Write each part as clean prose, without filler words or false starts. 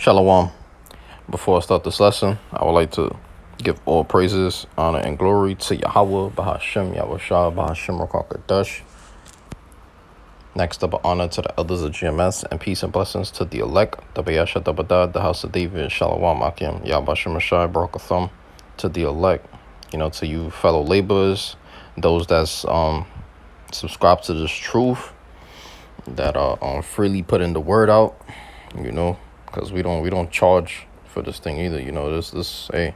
Shalom. Before I start this lesson, I would like to give all praises, honor, and glory to Yahweh, Bahashem, Yahushua, Bahashem, Rakakadash. Next up, honor to the elders of GMS, and peace and blessings to the elect, the Bayasha Dabadad, the house of David, Shalom Akim, Yahbashim Rashai, Barakatham, to the elect, to you fellow laborers, those that's subscribe to this truth, that are freely putting the word out, because we don't charge for this thing either. This hey,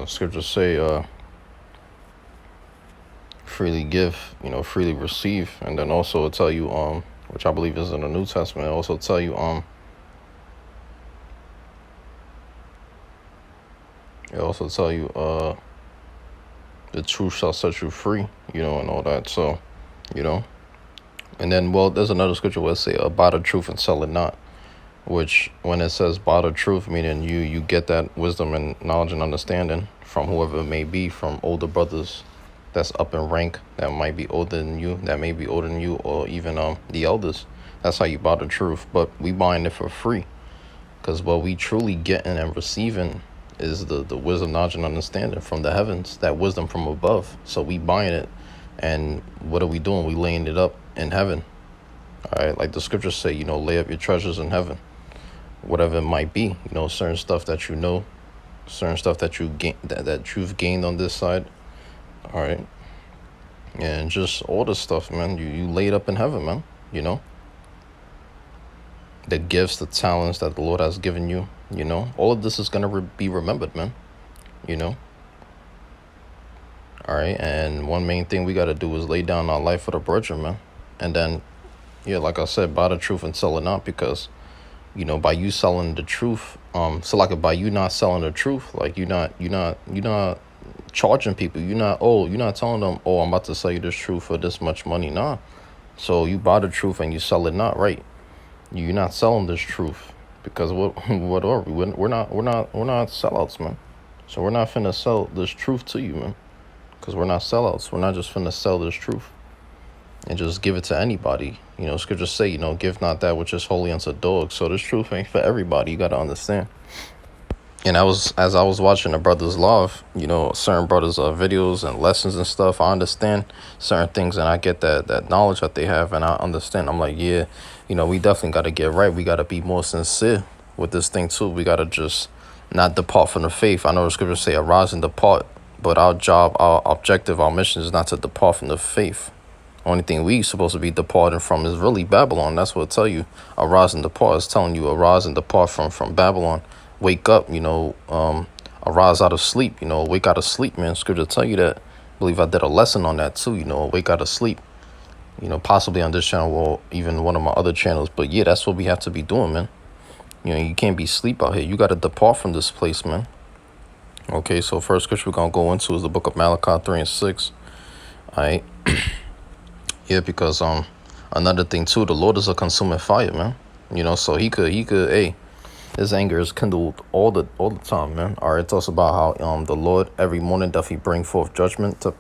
scriptures say freely give, freely receive, and then also tell you which I believe is in the New Testament, also tell you the truth shall set you free, and all that. So, and then, there's another scripture where it say, buy the truth and sell it not, which when it says buy the truth, meaning you get that wisdom and knowledge and understanding from whoever it may be, from older brothers that's up in rank, that might be older than you, that may be older than you, or even the elders. That's how you buy the truth. But we buying it for free, because what we truly getting and receiving is the wisdom, knowledge, and understanding from the heavens, that wisdom from above. So we buying it, and what are we doing? We laying it up in heaven. All right, like the scriptures say, lay up your treasures in heaven, whatever it might be. Certain stuff that certain stuff that you gain, that you've gained on this side. All right, and just all the stuff, man. You laid up in heaven, man. The gifts, the talents that the Lord has given you. All of this is gonna be remembered, man. All right, and one main thing we got to do is lay down our life for the brethren, man. And then, like I said, buy the truth and sell it not, because, by you selling the truth, by you not selling the truth, like you're not charging people. You're not telling them, I'm about to sell you this truth for this much money. Nah. So you buy the truth and you sell it not, right? You're not selling this truth, because what are we? We're not sellouts, man. So we're not finna sell this truth to you, man, because we're not sellouts. We're not just finna sell this truth and just give it to anybody. Scriptures say, give not that which is holy unto dogs. So this truth ain't for everybody. You got to understand. And as I was watching the brothers live, certain brothers' videos and lessons and stuff, I understand certain things, and I get that knowledge that they have, and I understand. I'm like, yeah, we definitely got to get right. We got to be more sincere with this thing too. We got to just not depart from the faith. I know the scriptures say arise and depart, but our job, our objective, our mission is not to depart from the faith. Only thing we supposed to be departing from is really Babylon. That's what it tell you. Arise and depart. It's telling you arise and depart from Babylon. Wake up, arise out of sleep, wake out of sleep, man. Scripture tell you that. I believe I did a lesson on that too, wake out of sleep, possibly on this channel or even one of my other channels. But yeah, that's what we have to be doing, man. You can't be asleep out here. You got to depart from this place, man. Okay, so first scripture we're going to go into is the book of Malachi 3 and 6. All right. Yeah, because another thing too, the Lord is a consuming fire, man. So he could, hey, his anger is kindled all the time, man. All right, it talks about how the Lord every morning doth he bring forth judgment to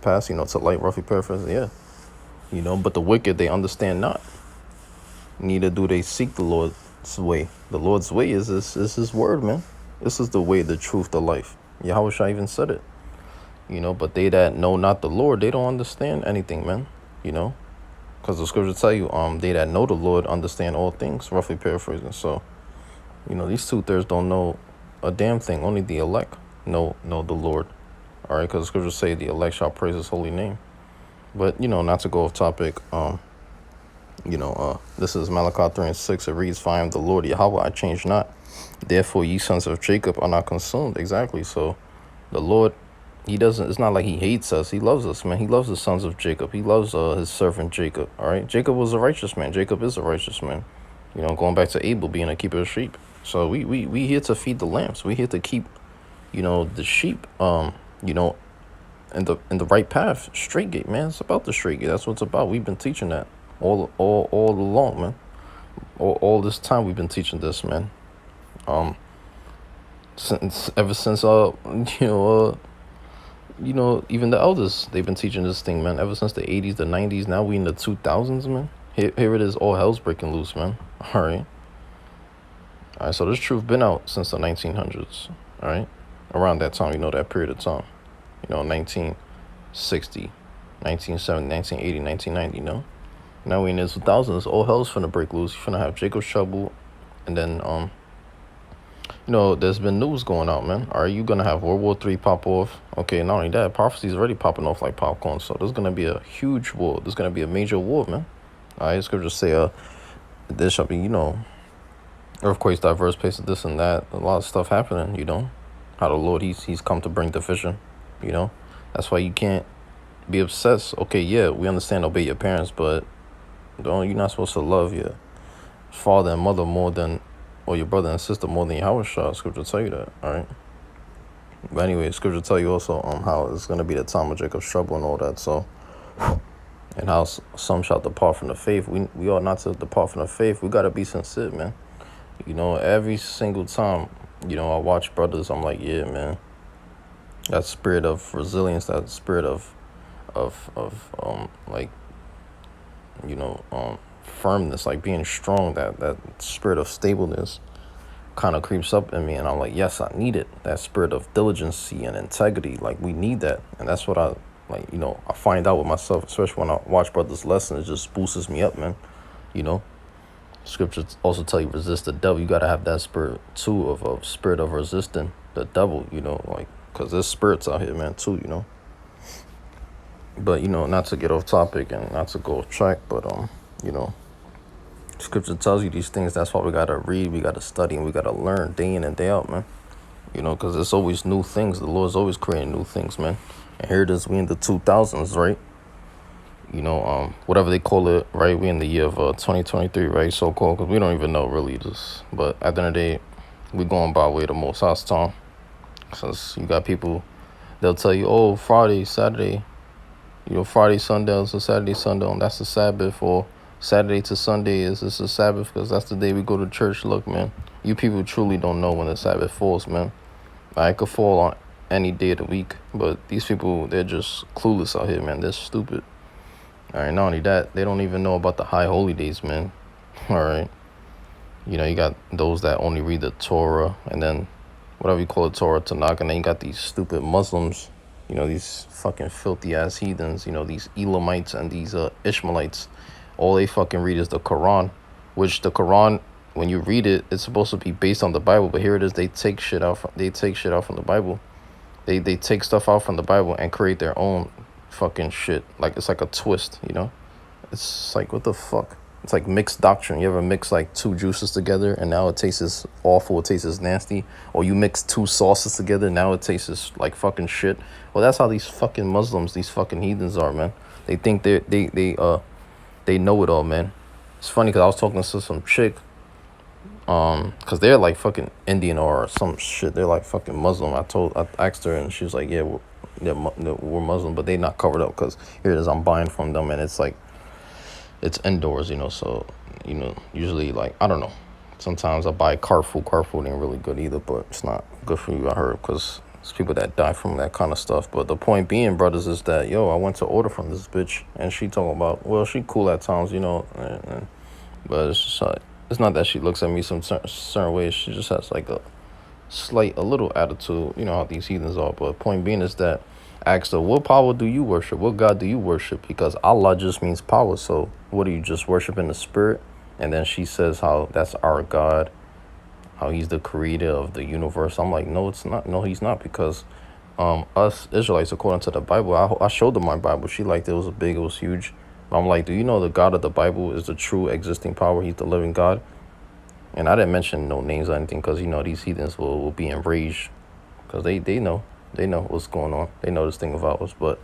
pass, to light, roughly paraphrasing, yeah. But the wicked, they understand not. Neither do they seek the Lord's way. The Lord's way is his word, man. This is the way, the truth, the life. Yahushua even said it. But they that know not the Lord, they don't understand anything, man. Because the scriptures tell you, they that know the Lord understand all things, roughly paraphrasing. So, these 2/3 don't know a damn thing. Only the elect know the Lord. All right, because the scriptures say the elect shall praise his holy name. But, not to go off topic, this is Malachi 3 and 6. It reads, for I am the Lord Yahweh, I change not. Therefore, ye sons of Jacob are not consumed. Exactly. So the Lord, it's not like he hates us. He loves us, man. He loves the sons of Jacob. He loves his servant Jacob. All right. Jacob was a righteous man. Jacob is a righteous man. Going back to Abel being a keeper of sheep. So we here to feed the lambs. We here to keep, the sheep, in the right path. Straight gate, man. It's about the straight gate. That's what it's about. We've been teaching that all along, man. All this time we've been teaching this, man. Ever since even the elders, they've been teaching this thing, man, ever since the 80s, the 90s. Now we in the 2000s, man. Here it is, all hell's breaking loose, man. All right. All right, so this truth been out since the 1900s, all right? Around that time, that period of time. 1960, 1970, 1980, 1990, Now we in the 2000s, all hell's finna break loose. You finna have Jacob's Trouble, and then, there's been news going out, man. Are you gonna have World War III pop off? Okay, not only that, prophecy's already popping off like popcorn, so there's gonna be a huge war. There's gonna be a major war, man. All right, scriptures say, there shall be, earthquakes, diverse places, this and that. A lot of stuff happening, How the Lord, he's come to bring division, That's why you can't be obsessed. Okay, yeah, we understand obey your parents, but you're not supposed to love your father and mother more than, or your brother and sister more than Yahweh Shah. Scripture tell you that, all right? But anyway, scripture tell you also how it's going to be the time of Jacob's trouble and all that, so... And how some shall depart from the faith. We ought not to depart from the faith. We got to be sincere, man. Every single time, I watch brothers, I'm like, yeah, man. That spirit of resilience, that spirit of firmness, like being strong, that spirit of stableness kind of creeps up in me. And I'm like, yes, I need it. That spirit of diligency and integrity, like we need that. And that's what I find out with myself, especially when I watch brothers' lessons. It just boosts me up, man. Scriptures also tell you resist the devil. You got to have that spirit too, of a spirit of resisting the devil, because there's spirits out here, man, too, But, not to get off topic and not to go off track, but, Scripture tells you these things. That's why we got to read, we got to study, and we got to learn day in and day out, man. Because there's always new things. The Lord's always creating new things, man. And here it is, we in the 2000s, right? Whatever they call it, right? We in the year of 2023, right? So-called, because we don't even know really this. But at the end of the day, we going by way of the Most High's time. Since you got people, they'll tell you, oh, Friday, Saturday, Friday sundown to Saturday sundown, that's the Sabbath. Or Saturday to Sunday is this a Sabbath because that's the day we go to church. Look, man, you people truly don't know when the Sabbath falls, man. It could fall on any day of the week, but these people, they're just clueless out here, man. They're stupid. All right, not only that, they don't even know about the high holy days, man. All right. You got those that only read the Torah, and then whatever you call it, Torah, Tanakh, and then you got these stupid Muslims, these fucking filthy ass heathens, these Elamites and these Ishmaelites. All they fucking read is the Quran, which the Quran, when you read it, it's supposed to be based on the Bible, but here it is, they take shit out from the Bible. They take stuff out from the Bible and create their own fucking shit. Like, it's like a twist, It's like, what the fuck? It's like mixed doctrine. You ever mix like two juices together and now it tastes awful, it tastes nasty? Or you mix two sauces together, now it tastes like fucking shit. Well, that's how these fucking Muslims, these fucking heathens are, man. They think they know it all, man. It's funny because I was talking to some chick, because they're like fucking Indian or some shit. They're like fucking Muslim. I asked her and she was like, yeah, we're Muslim, but they not covered up because here it is, I'm buying from them and it's like, it's indoors, so, usually like, I don't know. Sometimes I buy Carrefour. Carrefour ain't really good either, but it's not good for you, I heard, because it's people that die from that kind of stuff. But the point being, brothers, is that, I went to order from this bitch and she talking about, well, she cool at times, but it's just like, it's not that she looks at me some certain ways. She just has like a little attitude, how these heathens are. But point being is that I asked her, what power do you worship? What God do you worship? Because Allah just means power. So what do you just worship in the spirit? And then she says how that's our God, how he's the creator of the universe. I'm like, no, it's not. No, he's not. Because us Israelites, according to the Bible, I showed her my Bible. She liked it. It was big. It was huge. I'm like, do you know the God of the Bible is the true existing power? He's the living God. And I didn't mention no names or anything because, these heathens will be enraged because they know what's going on. They know this thing of ours. But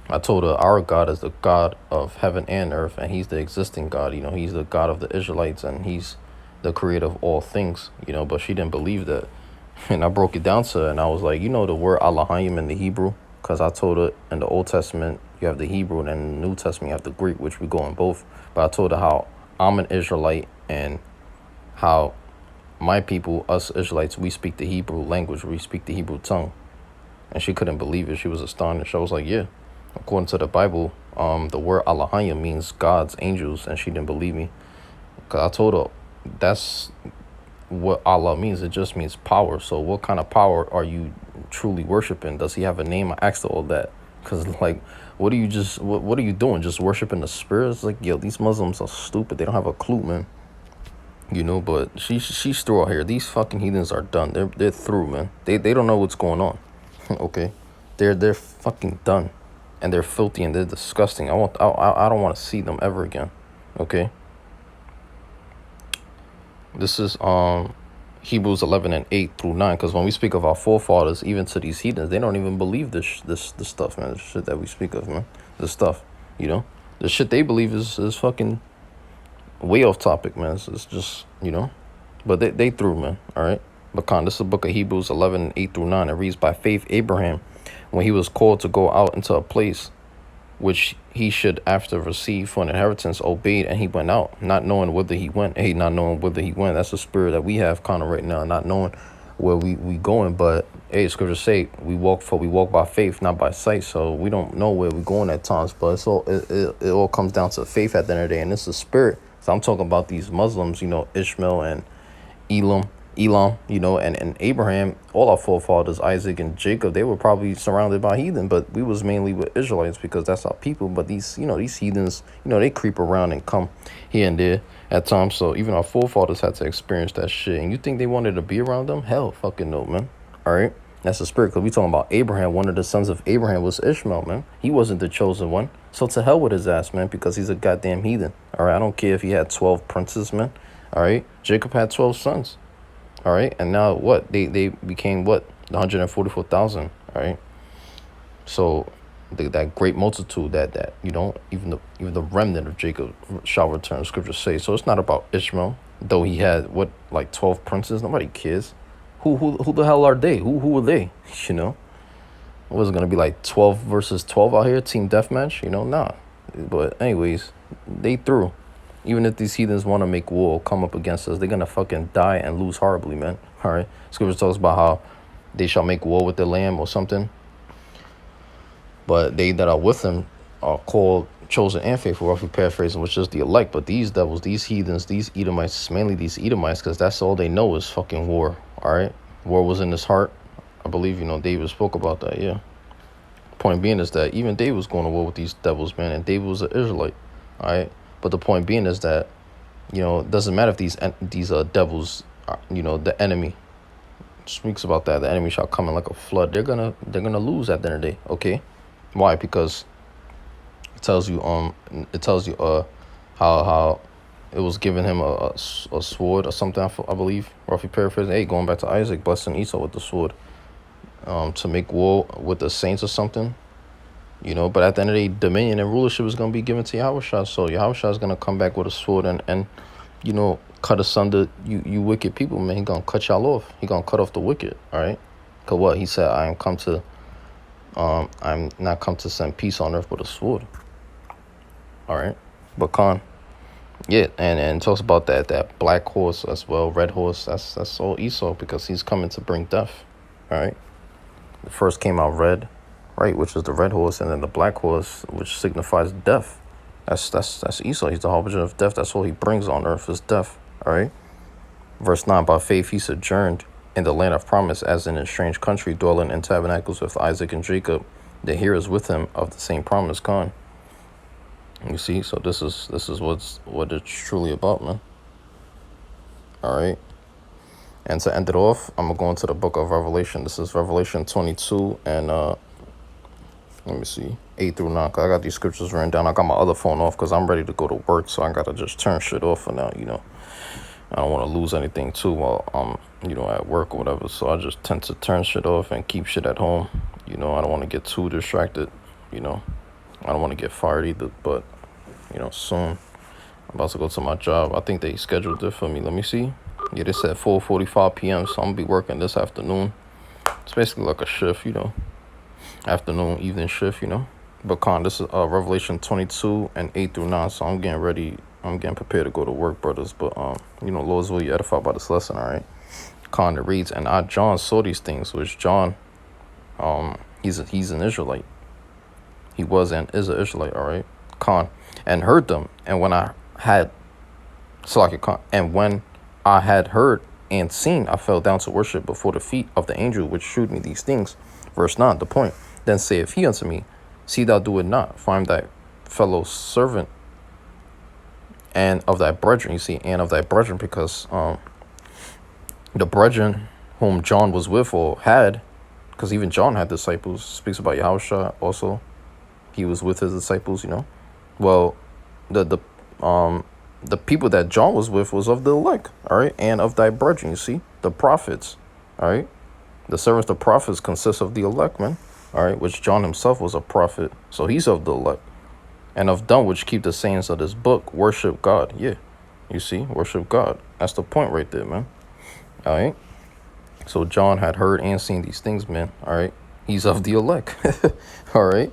I told her our God is the God of heaven and earth, and he's the existing God. He's the God of the Israelites, and he's the creator of all things, but she didn't believe that. And I broke it down to her, and I was like, the word Elohim in the Hebrew? Because I told her in the Old Testament, you have the Hebrew, and in the New Testament, you have the Greek, which we go in both. But I told her how I'm an Israelite and how my people, us Israelites, we speak the Hebrew language, we speak the Hebrew tongue. and she couldn't believe it. She was astonished. I was like, yeah, according to the Bible, the word Alahaya means gods, angels, and she didn't believe me. Cause I told her that's what Allah means. It just means power. So what kind of power are you truly worshiping? Does he have a name? I asked her all that. Cause like, what are you doing? Just worshiping the spirits? Like, yo, these Muslims are stupid. They don't have a clue, man. But she's through out here. These fucking heathens are done. They're through, man. They don't know what's going on. Okay, they're fucking done, and they're filthy and they're disgusting. I don't want to see them ever again. Okay. This is Hebrews 11:8-9. Because when we speak of our forefathers, even to these heathens, they don't even believe this stuff, man. The shit that we speak of, man. This stuff, the shit they believe is fucking way off topic, man. It's just, but they through, man. All right. But this is the book of Hebrews 11:8-9. It reads, by faith Abraham, when he was called to go out into a place which he should after receive for an inheritance, obeyed, and he went out, not knowing whither he went. Hey, not knowing whither he went. That's the spirit that we have kind of right now, not knowing where we going. But hey, scriptures say we walk by faith, not by sight. So we don't know where we're going at times. But it all comes down to faith at the end of the day, and it's the spirit. So I'm talking about these Muslims, Ishmael and Elam, and Abraham, all our forefathers, Isaac and Jacob, they were probably surrounded by heathen, but we was mainly with Israelites because that's our people. But these heathens, they creep around and come here and there at times. So even our forefathers had to experience that shit. And you think they wanted to be around them? Hell fucking no, man. All right. That's the spirit. Because we talking about Abraham. One of the sons of Abraham was Ishmael, man. He wasn't the chosen one. So to hell with his ass, man, because he's a goddamn heathen. All right. I don't care if he had 12 princes, man. All right. Jacob had 12 sons. All right, and now what? They became what? 144,000. All right, so that great multitude that even the remnant of Jacob shall return. Scriptures say so. It's not about Ishmael, though he had what, like 12 princes. Nobody cares. Who the hell are they? Who were they? What was it gonna be, like 12 versus 12 out here, team deathmatch? Nah. But anyways, they threw. Even if these heathens want to make war, come up against us, they're going to fucking die and lose horribly, man. All right. Scripture talks about how they shall make war with the Lamb or something. But they that are with them are called chosen and faithful, roughly paraphrasing, which is the elect. But these devils, these heathens, these Edomites, mainly these Edomites, because that's all they know is fucking war. All right. War was in his heart. I believe, David spoke about that. Yeah. Point being is that even David was going to war with these devils, man. And David was an Israelite. All right. But the point being is that, it doesn't matter if these devils, are, the enemy speaks about that. The enemy shall come in like a flood. They're gonna lose at the end of the day. Okay, why? Because it tells you how it was giving him a sword or something. I believe, roughly paraphrasing. Hey, going back to Isaac blessing Esau with the sword, to make war with the saints or something. But at the end of the day, dominion and rulership is going to be given to Yahushua. So Yahushua is going to come back with a sword and cut asunder you wicked people, man. He going to cut y'all off. He going to cut off the wicked, all right? Because what? He said, I'm not come to send peace on earth but a sword. All right? But yeah, and it talks about that black horse as well, red horse. That's all Esau because he's coming to bring death, all right? The first came out red. Right, which is the red horse, and then the black horse, which signifies death. That's Esau. He's the harbinger of death. That's all he brings on earth is death. All right. Verse 9, by faith he sojourned in the land of promise, as in a strange country, dwelling in tabernacles with Isaac and Jacob, the hearers with him of the same promise. You see, so this is what it's truly about, man. All right. And to end it off, I'm gonna go into the book of Revelation. This is Revelation 22 and let me see, 8-9, because I got these scriptures written down. I got my other phone off because I'm ready to go to work, so I got to just turn shit off for now, I don't want to lose anything, too, while I'm, at work or whatever, so I just tend to turn shit off and keep shit at home. I don't want to get too distracted, I don't want to get fired either, but, soon. I'm about to go to my job. I think they scheduled it for me. Let me see. Yeah, they said 4:45 p.m., so I'm going to be working this afternoon. It's basically like a shift, afternoon, evening shift, But this is Revelation 22 and 8-9. So I'm getting ready. I'm getting prepared to go to work, brothers. But Lord's will, you edified by this lesson, all right? It reads, and I, John, saw these things, which John He's an Israelite. He was and is an Israelite, all right? Khan. And heard them. And when I had Salaki Khan, and when I had heard and seen, I fell down to worship before the feet of the angel which shewed me these things. Verse 9, the point. Then saith he unto me, see thou do it not, for I am thy fellow servant and of thy brethren. You see, and of thy brethren, because the brethren whom John was with or had, because even John had disciples, speaks about Yahushua also. He was with his disciples, you know. Well, the people that John was with was of the elect, all right, and of thy brethren, you see, the prophets, all right. The servants, the prophets, consist of the elect, man, all right, which John himself was a prophet, so he's of the elect. And of them which keep the sayings of this book, worship God. Yeah, you see, worship God. That's the point right there, man. All right. So John had heard and seen these things, man. All right. He's of the elect. All right.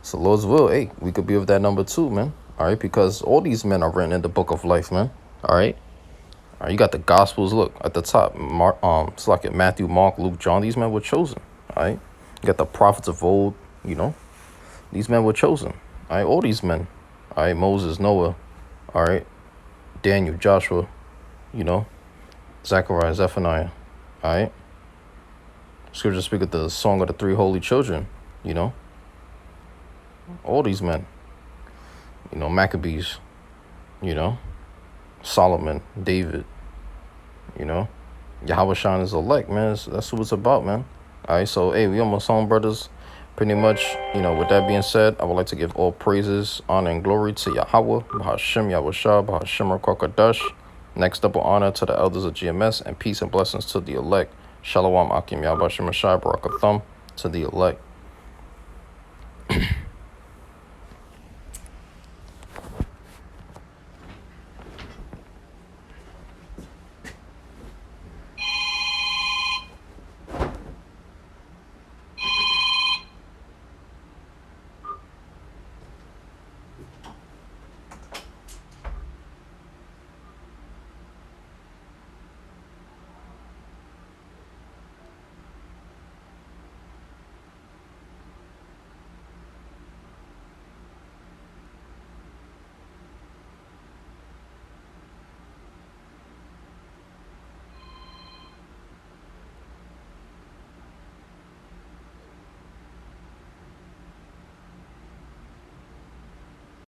So Lord's will, hey, we could be of that number too, man. All right. Because all these men are written in the book of life, man. All right. All right. You got the Gospels. Look at the top. It's like at Matthew, Mark, Luke, John. These men were chosen. All right. You got the prophets of old. You know, these men were chosen. All right. All these men. All right. Moses, Noah. All right. Daniel, Joshua. You know, Zechariah, Zephaniah. All right. Scripture speak of the song of the three holy children. You know, all these men. You know, Maccabees. You know, Solomon, David. You know, Yahweh Shine is elect, man. That's what it's about, man. All right. So, hey, we almost home, brothers. Pretty much, you know, with that being said, I would like to give all praises, honor, and glory to Yahweh, Bahashem, Yahushua, Bahashem, Rakakadash. Next double honor to the elders of GMS, and peace and blessings to the elect. Shalom, Akim, Yahweh, Shemashai, Barakatham, to the elect.